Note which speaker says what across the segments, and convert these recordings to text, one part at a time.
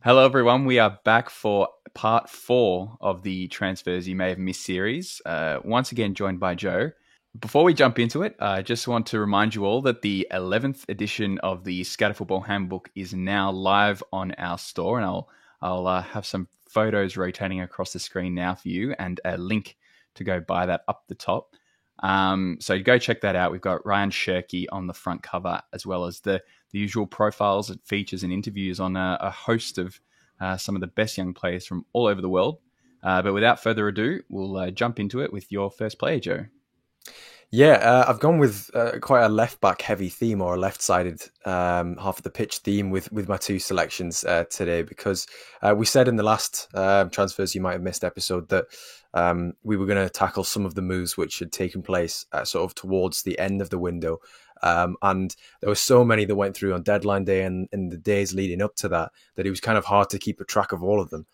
Speaker 1: Hello, everyone. We are back for part 4 of the Transfers You May Have Missed series. Once again, joined by Joe. Before we jump into it, I just want to remind you all that the 11th edition of the Scatter Football Handbook is now live on our store, and I'll have some photos rotating across the screen now for you, and a link to go buy that up the top. So go check that out. We've got Ryan Shirky on the front cover, as well as the usual profiles and features and interviews on a host of some of the best young players from all over the world. But without further ado, we'll jump into it with your first player, Joe.
Speaker 2: Yeah, I've gone with quite a left-back heavy theme, or a left-sided half of the pitch theme with my two selections today, because we said in the last Transfers You Might Have Missed episode that we were going to tackle some of the moves which had taken place sort of towards the end of the window. And there were so many that went through on deadline day and in the days leading up to that it was kind of hard to keep a track of all of them.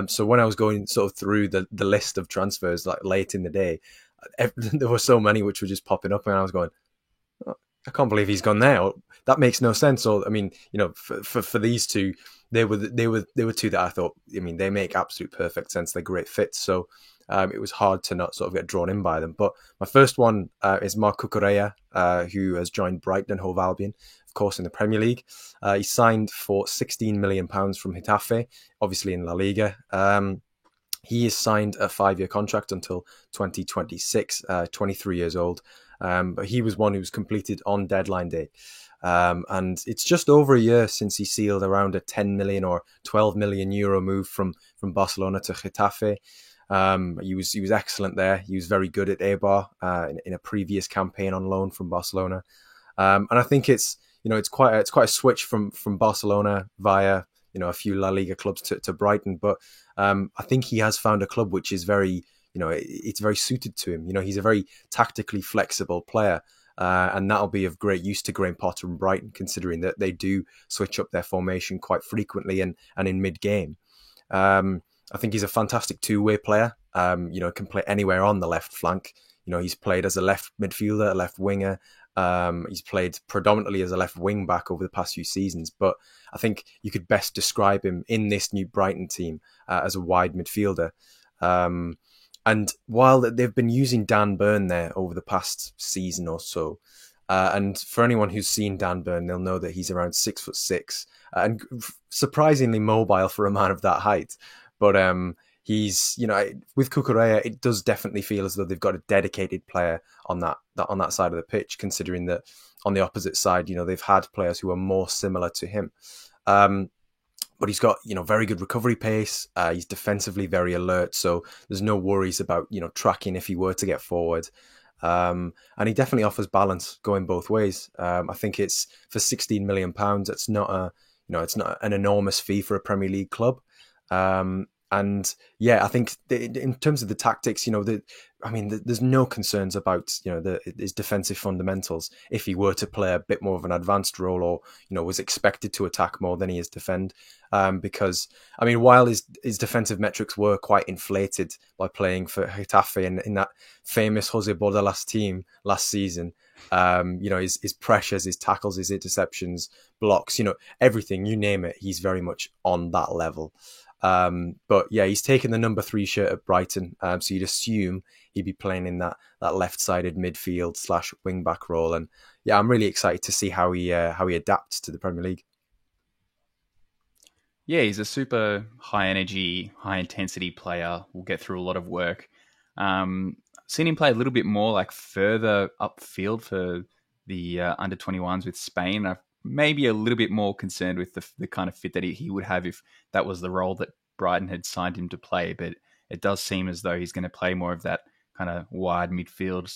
Speaker 2: So when I was going sort of through the list of transfers like late in the day, there were so many which were just popping up, and I was going, oh, I can't believe he's gone there. That makes no sense. Or, I mean, for these two, they were two that I thought, I mean, they make absolute perfect sense. They're great fits. So it was hard to not sort of get drawn in by them. But my first one is Marc Cucurella, who has joined Brighton and Hove Albion, of course, in the Premier League. He signed for £16 million from Getafe, obviously in La Liga. He is signed a 5-year contract until 2026, 23 years old. But he was one who was completed on deadline day. And it's just over a year since he sealed around a 10 million or 12 million euro move from Barcelona to Getafe. He was excellent there. He was very good at Eibar in a previous campaign on loan from Barcelona. And I think it's quite a switch from Barcelona via a few La Liga clubs to Brighton, but I think he has found a club which is very, it's very suited to him. He's a very tactically flexible player, and that'll be of great use to Graham Potter and Brighton, considering that they do switch up their formation quite frequently and in mid-game. I think he's a fantastic two-way player. Can play anywhere on the left flank. He's played as a left midfielder, a left winger. He's played predominantly as a left wing back over the past few seasons, but I think you could best describe him in this new Brighton team as a wide midfielder. And while they've been using Dan Burn there over the past season or so, and for anyone who's seen Dan Burn, they'll know that he's around 6'6" and surprisingly mobile for a man of that height. But he's, with Cucurella, it does definitely feel as though they've got a dedicated player on that side of the pitch, considering that on the opposite side, they've had players who are more similar to him. But he's got, very good recovery pace. He's defensively very alert, so there's no worries about, tracking if he were to get forward. And he definitely offers balance going both ways. I think it's for £16 million. It's not it's not an enormous fee for a Premier League club. And yeah, I think in terms of the tactics, there's no concerns about, his defensive fundamentals if he were to play a bit more of an advanced role, or, was expected to attack more than he is defend. Because, while his defensive metrics were quite inflated by playing for Getafe in that famous Jose Bordalas team last season, his pressures, his tackles, his interceptions, blocks, everything, you name it, he's very much on that level. But yeah, he's taken the number 3 shirt at Brighton, so you'd assume he'd be playing in that left-sided midfield / wing-back role. And yeah, I'm really excited to see how he adapts to the Premier League.
Speaker 1: Yeah, he's a super high-energy, high-intensity player. Will get through a lot of work. Seen him play a little bit more like further upfield for the under-21s with Spain. I've maybe a little bit more concerned with the kind of fit that he would have if that was the role that Brighton had signed him to play. But it does seem as though he's going to play more of that kind of wide midfield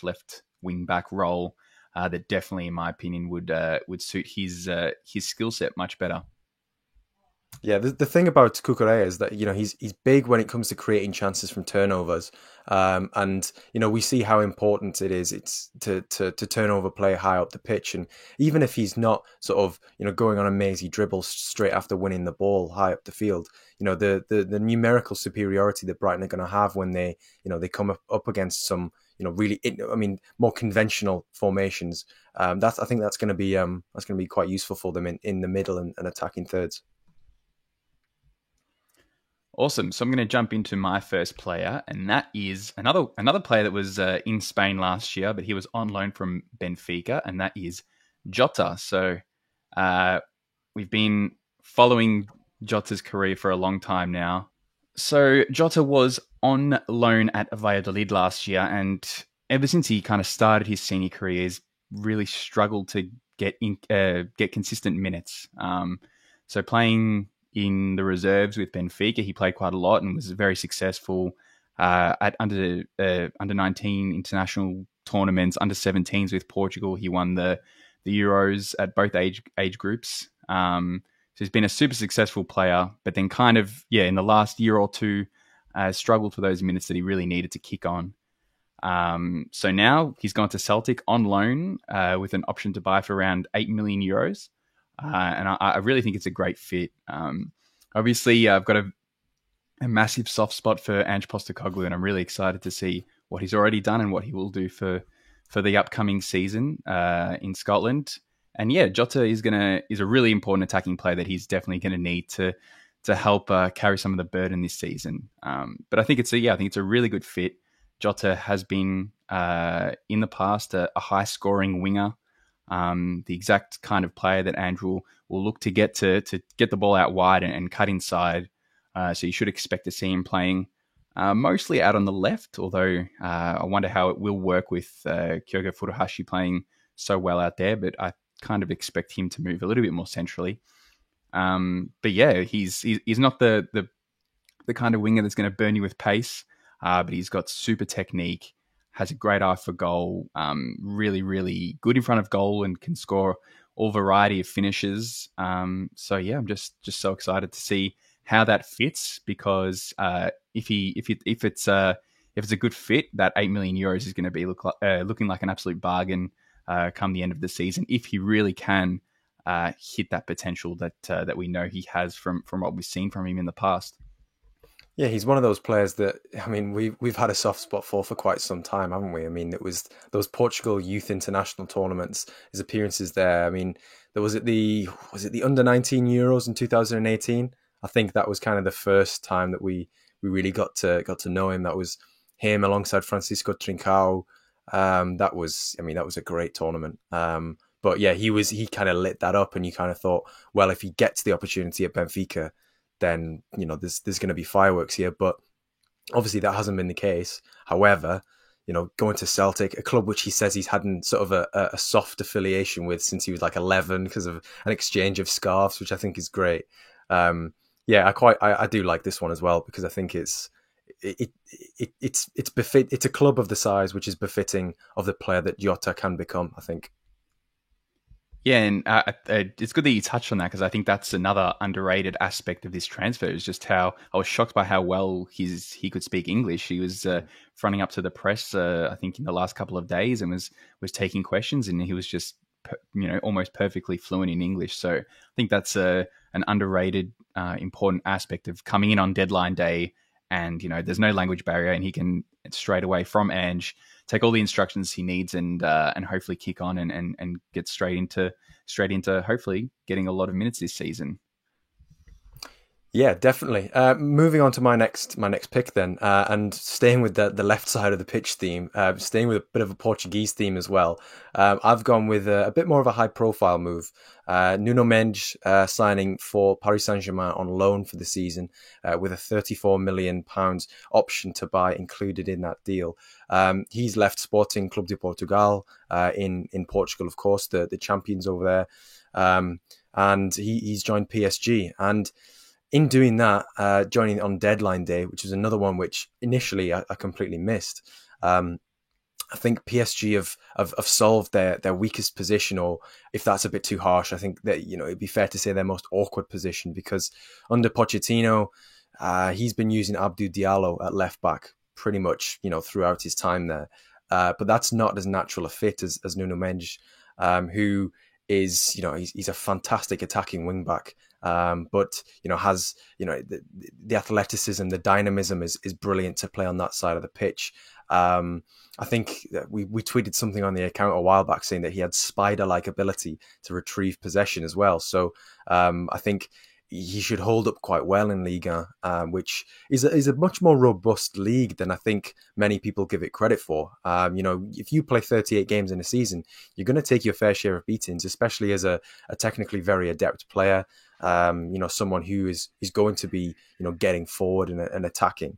Speaker 1: / left wing back role that definitely, in my opinion, would suit his skill set much better.
Speaker 2: Yeah, the thing about Cucurella is that he's big when it comes to creating chances from turnovers, and we see how important it is to turn over play high up the pitch, and even if he's not sort of going on a mazy dribble straight after winning the ball high up the field, the numerical superiority that Brighton are going to have when they come up against some really more conventional formations. I think that's going to be quite useful for them in the middle and attacking thirds.
Speaker 1: Awesome. So I'm going to jump into my first player, and that is another player that was in Spain last year, but he was on loan from Benfica, and that is Jota. So we've been following Jota's career for a long time now. So Jota was on loan at Valladolid last year, and ever since he kind of started his senior career, he's really struggled to get consistent minutes. So playing in the reserves with Benfica, he played quite a lot and was very successful at under 19 international tournaments, under 17s with Portugal. He won the Euros at both age groups. So he's been a super successful player, but then kind of, in the last year or two, struggled for those minutes that he really needed to kick on. So now he's gone to Celtic on loan with an option to buy for around 8 million euros. And I really think it's a great fit. Obviously, I've got a massive soft spot for Ange Postecoglou, and I'm really excited to see what he's already done and what he will do for the upcoming season in Scotland. And Jota is a really important attacking player that he's definitely going to need to help carry some of the burden this season. But I think it's a really good fit. Jota has been in the past a high scoring winger, the exact kind of player that Andrew will look to get the ball out wide and cut inside. So you should expect to see him playing mostly out on the left, although I wonder how it will work with Kyogo Furuhashi playing so well out there, but I kind of expect him to move a little bit more centrally. But he's not the kind of winger that's going to burn you with pace, but he's got super technique, has a great eye for goal, really, really good in front of goal, and can score all variety of finishes. So I'm just so excited to see how that fits, because if it's a good fit, that 8 million euros is going to be looking like an absolute bargain come the end of the season, if he really can hit that potential that we know he has from what we've seen from him in the past.
Speaker 2: Yeah, he's one of those players that, I mean, we've had a soft spot for quite some time, haven't we? I mean, it was those Portugal Youth International tournaments, his appearances there. I mean, was it the under 19 Euros in 2018? I think that was kind of the first time that we really got to know him. That was him alongside Francisco Trincao. That was a great tournament. But he kind of lit that up, and you kind of thought, well, if he gets the opportunity at Benfica, then there's going to be fireworks here. But obviously that hasn't been the case. However, going to Celtic, a club which he says he's had sort of a soft affiliation with since he was like 11 because of an exchange of scarves, which I think is great. I do like this one as well, because I think it's a club of the size which is befitting of the player that Jota can become, I think.
Speaker 1: Yeah, and it's good that you touched on that, because I think that's another underrated aspect of this transfer, is just how I was shocked by how well he could speak English. He was fronting up to the press, I think, in the last couple of days, and was taking questions, and he was just almost perfectly fluent in English. So I think that's an underrated, important aspect of coming in on deadline day, and there's no language barrier, and he can straight away from Ange take all the instructions he needs and hopefully kick on and get straight into hopefully getting a lot of minutes this season.
Speaker 2: Yeah, definitely. Moving on to my next pick then, and staying with the left side of the pitch theme, staying with a bit of a Portuguese theme as well. I've gone with a bit more of a high profile move. Nuno Mendes signing for Paris Saint-Germain on loan for the season, with a £34 million option to buy included in that deal. He's left Sporting Clube de Portugal in Portugal, of course, the champions over there, and he's joined PSG. And in doing that, joining on deadline day, which was another one which initially I completely missed. I think PSG have solved their weakest position, or if that's a bit too harsh, I think that it'd be fair to say their most awkward position, because under Pochettino, he's been using Abdou Diallo at left back pretty much throughout his time there, but that's not as natural a fit as Nuno Mendes, who is he's a fantastic attacking wing back, but has the athleticism, the dynamism is brilliant to play on that side of the pitch. I think that we tweeted something on the account a while back saying that he had spider-like ability to retrieve possession as well. So I think he should hold up quite well in Liga, which is a much more robust league than I think many people give it credit for. If you play 38 games in a season, you're going to take your fair share of beatings, especially as a technically very adept player. Someone who is going to be getting forward and attacking.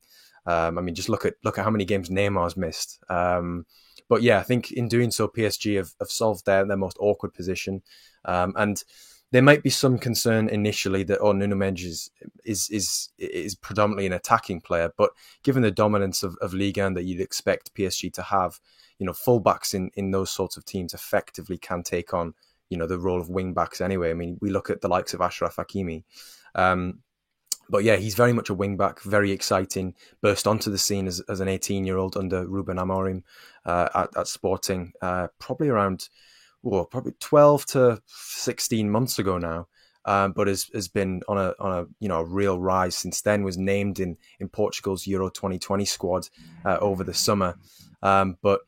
Speaker 2: Just look at how many games Neymar's missed. But yeah, I think in doing so, PSG have solved their most awkward position, and there might be some concern initially that Nuno Mendes is predominantly an attacking player, but given the dominance of Liga and that you'd expect PSG to have, fullbacks in those sorts of teams effectively can take on the role of wing backs anyway. I mean, we look at the likes of Achraf Hakimi. But yeah, he's very much a wing-back, very exciting, burst onto the scene as an 18-year-old under Ruben Amorim at Sporting, probably 12 to 16 months ago now, but has been on a real rise since then, was named in Portugal's Euro 2020 squad over the summer. But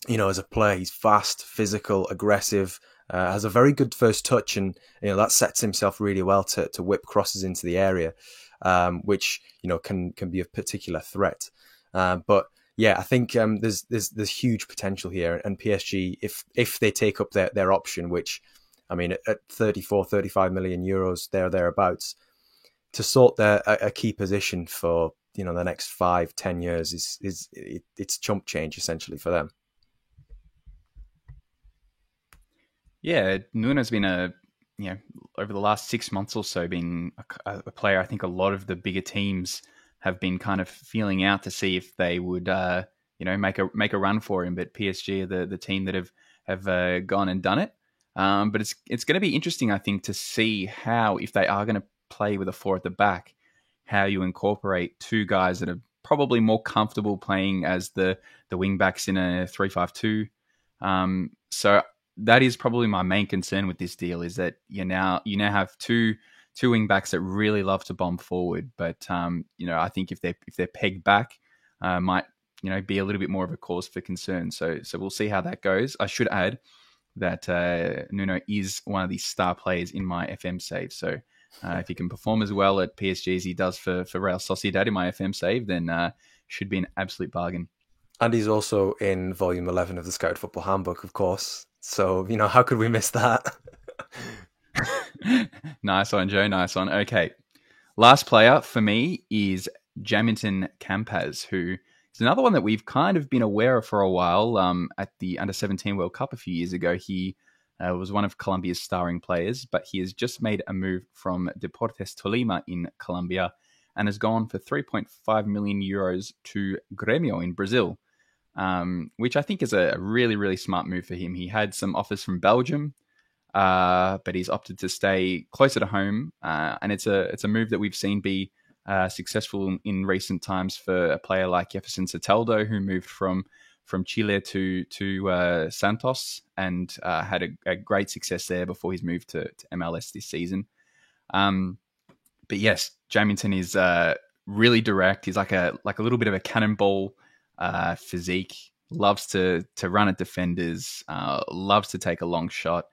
Speaker 2: as a player, he's fast, physical, aggressive, has a very good first touch, and that sets himself really well to whip crosses into the area, which can be a particular threat. But yeah, I think there's huge potential here, and PSG, if they take up their option, which at 35 million euros thereabouts, to sort a key position for the next 5-10 years it's chump change essentially for them.
Speaker 1: Yeah, Nuno's been over the last 6 months or so, been a player I think a lot of the bigger teams have been kind of feeling out to see if they would, make a run for him. But PSG are the team that have gone and done it. But it's going to be interesting, I think, to see how, if they are going to play with a 4 at the back, how you incorporate two guys that are probably more comfortable playing as the wing backs in a 3-5-2. So that is probably my main concern with this deal, is that you now have two wing backs that really love to bomb forward, but I think if they're pegged back, might be a little bit more of a cause for concern. So we'll see how that goes. I should add that Nuno is one of the star players in my FM save. So if he can perform as well at PSG as he does for Real Sociedad in my FM save, then should be an absolute bargain.
Speaker 2: And he's also in volume 11 of the Scout Football Handbook, of course. So, how could we miss that?
Speaker 1: Nice one, Joe. Nice one. Okay. Last player for me is Jaminton Campaz, who is another one that we've kind of been aware of for a while. At the Under-17 World Cup a few years ago, he was one of Colombia's starring players, but he has just made a move from Deportes Tolima in Colombia and has gone for 3.5 million euros to Grêmio in Brazil. Which I think is a really, really smart move for him. He had some offers from Belgium, but he's opted to stay closer to home. And it's a move that we've seen be successful in recent times for a player like Jefferson Soteldo, who moved from Chile to Santos and had a great success there before he's moved to MLS this season. But yes, Jaminton is really direct. He's like a little bit of a cannonball physique, loves to run at defenders, loves to take a long shot,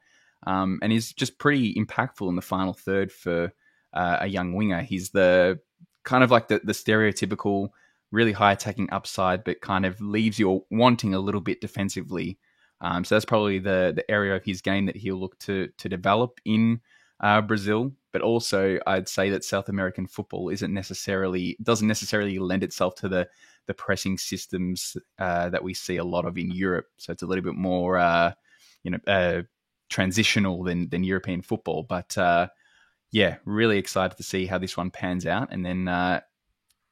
Speaker 1: and he's just pretty impactful in the final third for a young winger. He's the kind of like the stereotypical really high attacking upside, but kind of leaves you wanting a little bit defensively. So that's probably the area of his game that he'll look to develop in Brazil. But also, I'd say that South American football doesn't necessarily lend itself to the pressing systems that we see a lot of in Europe. So it's a little bit more, transitional than European football. But really excited to see how this one pans out. And then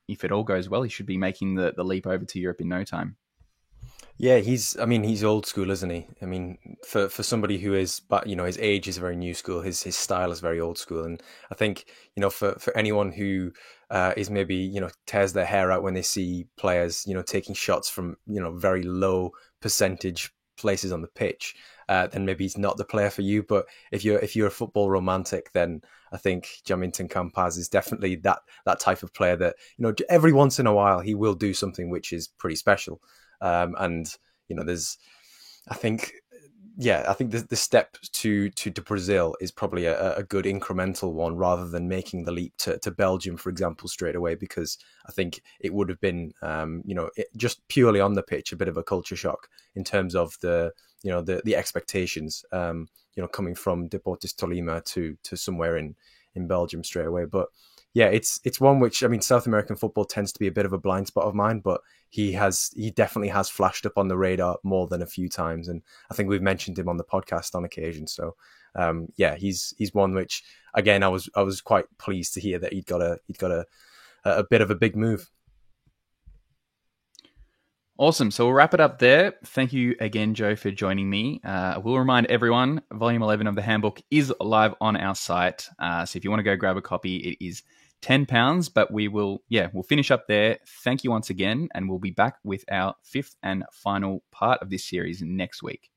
Speaker 1: if it all goes well, he should be making the leap over to Europe in no time.
Speaker 2: Yeah, he's old school, isn't he? I mean, for somebody who is, but his age is very new school. His style is very old school, and I think for anyone who is maybe tears their hair out when they see players taking shots from very low percentage places on the pitch, then maybe he's not the player for you. But if you're a football romantic, then I think Jaminton Campaz is definitely that type of player that every once in a while he will do something which is pretty special. And there's, I think, yeah, I think the step to Brazil is probably a good incremental one rather than making the leap to Belgium, for example, straight away, because I think it would have been, just purely on the pitch, a bit of a culture shock in terms of the expectations, coming from Deportes Tolima to somewhere in Belgium straight away. But yeah, it's one which, I mean, South American football tends to be a bit of a blind spot of mine, but he definitely has flashed up on the radar more than a few times, and I think we've mentioned him on the podcast on occasion. So yeah, he's one which, again, I was quite pleased to hear that he'd got a bit of a big move.
Speaker 1: Awesome. So we'll wrap it up there. Thank you again, Joe, for joining me. I will remind everyone, Volume 11 of the Handbook is live on our site. So if you want to go grab a copy, it is £10, but we'll finish up there. Thank you once again, and we'll be back with our fifth and final part of this series next week.